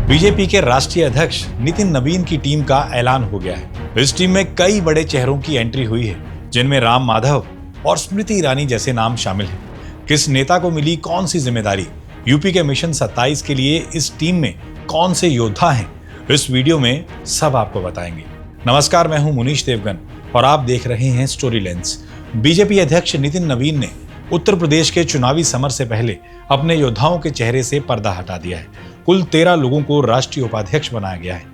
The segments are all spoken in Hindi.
बीजेपी के राष्ट्रीय अध्यक्ष नितिन नवीन की टीम का ऐलान हो गया है। इस टीम में कई बड़े चेहरों की एंट्री हुई है, जिनमें राम माधव और स्मृति ईरानी जैसे नाम शामिल हैं। किस नेता को मिली कौन सी जिम्मेदारी, यूपी के मिशन 27 के लिए इस टीम में कौन से योद्धा हैं, इस वीडियो में सब आपको बताएंगे। नमस्कार, मैं हूं मुनीश देवगन और आप देख रहे हैं स्टोरी लेंस। बीजेपी अध्यक्ष नितिन नवीन ने उत्तर प्रदेश के चुनावी समर से पहले अपने योद्धाओं के चेहरे से पर्दा हटा दिया है। कुल 13 लोगों को राष्ट्रीय उपाध्यक्ष बनाया गया है।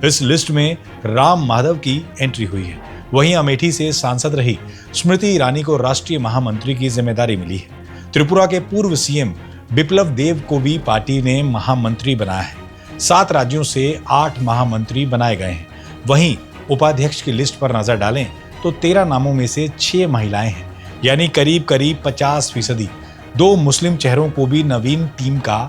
इस लिस्ट में राम माधव की एंट्री हुई है। वहीं अमेठी से सांसद रही स्मृति ईरानी को राष्ट्रीय महामंत्री की जिम्मेदारी मिली है। त्रिपुरा के पूर्व सीएम बिप्लब देब को भी पार्टी ने महामंत्री बनाया है। 7 राज्यों से 8 महामंत्री बनाए गए हैं। वहीं उपाध्यक्ष की लिस्ट पर नजर डालें तो 13 नामों में से 6 महिलाएं हैं, यानी करीब 50%। 2 मुस्लिम चेहरों को भी नवीन टीम का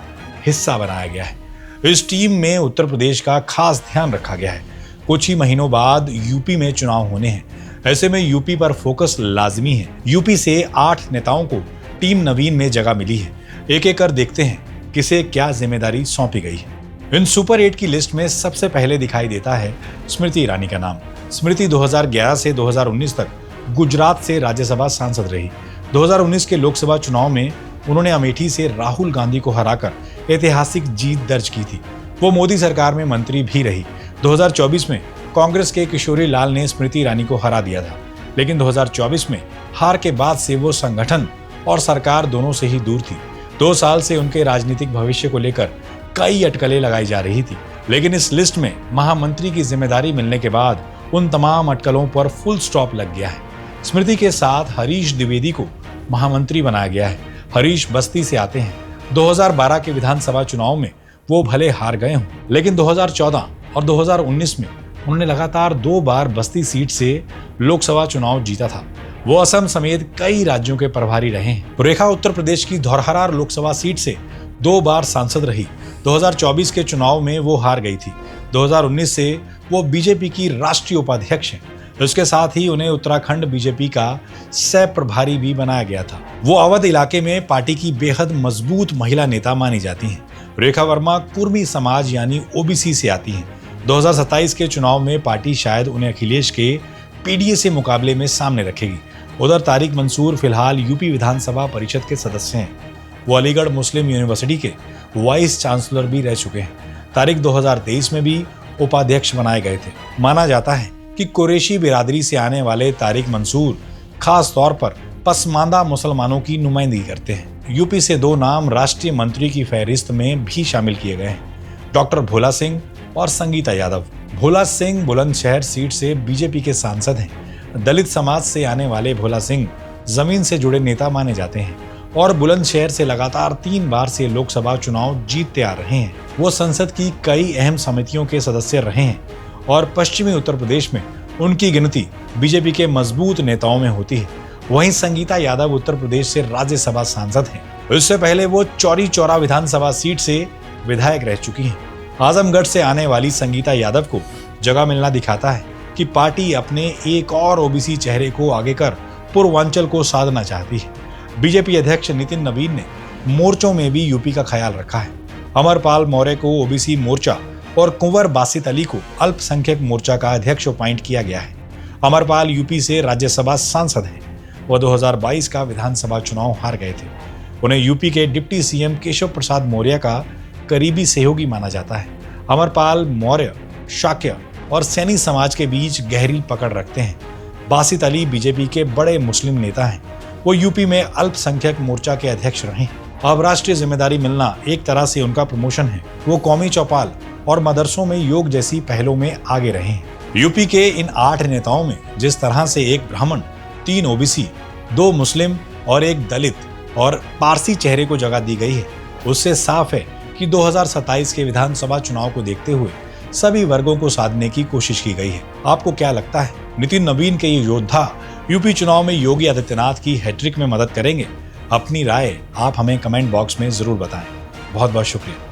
हिस्सा बनाया गया है। इस टीम में उत्तर प्रदेश का खास ध्यान रखा गया है। कुछ ही महीनों बाद यूपी में चुनाव होने हैं। ऐसे में यूपी पर फोकस लाजमी है। यूपी से 8 नेताओं को टीम नवीन में जगह मिली है। एक एक कर देखते हैं किसे क्या जिम्मेदारी सौंपी गई है। इन सुपर 8 की लिस्ट में सबसे पहले दिखाई देता है स्मृति ईरानी का नाम। स्मृति 2011 से 2019 तक गुजरात से राज्यसभा सांसद रही। 2019 के लोकसभा चुनाव में उन्होंने अमेठी से राहुल गांधी को हराकर ऐतिहासिक जीत दर्ज की थी। वो मोदी सरकार में मंत्री भी रही। 2024 में कांग्रेस के किशोरी लाल ने स्मृति ईरानी को हरा दिया था, लेकिन 2024 में हार के बाद से वो संगठन और सरकार दोनों से ही दूर थी। 2 साल से उनके राजनीतिक भविष्य को लेकर कई अटकलें लगाई जा रही थी, लेकिन इस लिस्ट में महामंत्री की जिम्मेदारी मिलने के बाद उन तमाम अटकलों पर फुल स्टॉप लग गया है। स्मृति के साथ हरीश द्विवेदी को महामंत्री बनाया गया है। हरीश बस्ती से आते हैं। 2012 के विधानसभा चुनाव में वो भले हार गए हों, लेकिन 2014 और 2019 में उन्होंने लगातार 2 बार बस्ती सीट से लोकसभा चुनाव जीता था। वो असम समेत कई राज्यों के प्रभारी रहे हैं। रेखा उत्तर प्रदेश की धौरहरा लोकसभा सीट से 2 बार सांसद रही। 2024 के चुनाव में वो हार गई थी। 2019 से वो बीजेपी की राष्ट्रीय उपाध्यक्ष हैं। इसके साथ ही उन्हें उत्तराखंड बीजेपी का सह प्रभारी भी बनाया गया था। वो अवध इलाके में पार्टी की बेहद मजबूत महिला नेता मानी जाती हैं। रेखा वर्मा कुर्मी समाज यानी ओबीसी से आती हैं। 2027 के चुनाव में पार्टी शायद उन्हें अखिलेश के पीडीए मुकाबले में सामने रखेगी। उधर तारिक मंसूर फिलहाल यूपी विधानसभा परिषद के सदस्य हैं। वो अलीगढ़ मुस्लिम यूनिवर्सिटी के वाइस चांसलर भी रह चुके हैं। तारिक 2023 में भी उपाध्यक्ष बनाए गए थे। माना जाता है कि कुरैशी बिरादरी से आने वाले तारिक मंसूर खास तौर पर पसमानदा मुसलमानों की नुमाइंदगी करते हैं। यूपी से 2 नाम राष्ट्रीय मंत्री की फहरिस्त में भी शामिल किए गए हैं, डॉक्टर भोला सिंह और संगीता यादव। भोला सिंह बुलंदशहर सीट से बीजेपी के सांसद हैं। दलित समाज से आने वाले भोला सिंह जमीन से जुड़े नेता माने जाते हैं और बुलंदशहर से लगातार 3 बार से लोकसभा चुनाव जीतते आ रहे हैं। वो संसद की कई अहम समितियों के सदस्य रहे हैं और पश्चिमी उत्तर प्रदेश में उनकी गिनती बीजेपी के मजबूत नेताओं में होती है। वहीं संगीता यादव उत्तर प्रदेश से राज्यसभा सांसद हैं। इससे पहले वो चौरी चौरा विधानसभा सीट से विधायक रह चुकी हैं। आजमगढ़ से आने वाली संगीता यादव को जगह मिलना दिखाता है कि पार्टी अपने एक और ओबीसी चेहरे को आगे कर पूर्वांचल को साधना चाहती है। बीजेपी अध्यक्ष नितिन नवीन ने मोर्चों में भी यूपी का ख्याल रखा है। अमरपाल मौर्य को ओबीसी मोर्चा और कुंवर बासित अली को अल्पसंख्यक मोर्चा का अध्यक्ष अपॉइंट किया गया है। अमरपाल यूपी से राज्यसभा सांसद हैं। वह 2022 का विधानसभा चुनाव हार गए थे। उन्हें यूपी के डिप्टी सीएम केशव प्रसाद मौर्य का करीबी सहयोगी माना जाता है। अमरपाल मौर्य शाक्य और सैनी समाज के बीच गहरी पकड़ रखते हैं। बासित अली बीजेपी के बड़े मुस्लिम नेता हैं। वो यूपी में अल्पसंख्यक मोर्चा के अध्यक्ष रहे। अब राष्ट्रीय जिम्मेदारी मिलना एक तरह से उनका प्रमोशन है। वो कौमी चौपाल और मदरसों में योग जैसी पहलों में आगे रहे हैं। यूपी के इन 8 नेताओं में जिस तरह से 1 ब्राह्मण, 3 ओबीसी, 2 मुस्लिम और 1 दलित और पारसी चेहरे को जगह दी गई है, उससे साफ है कि 2027 के विधानसभा चुनाव को देखते हुए सभी वर्गों को साधने की कोशिश की गई है। आपको क्या लगता है, नितिन नवीन के ये योद्धा यूपी चुनाव में योगी आदित्यनाथ की हैट्रिक में मदद करेंगे? अपनी राय आप हमें कमेंट बॉक्स में जरूर बताएं। बहुत बहुत शुक्रिया।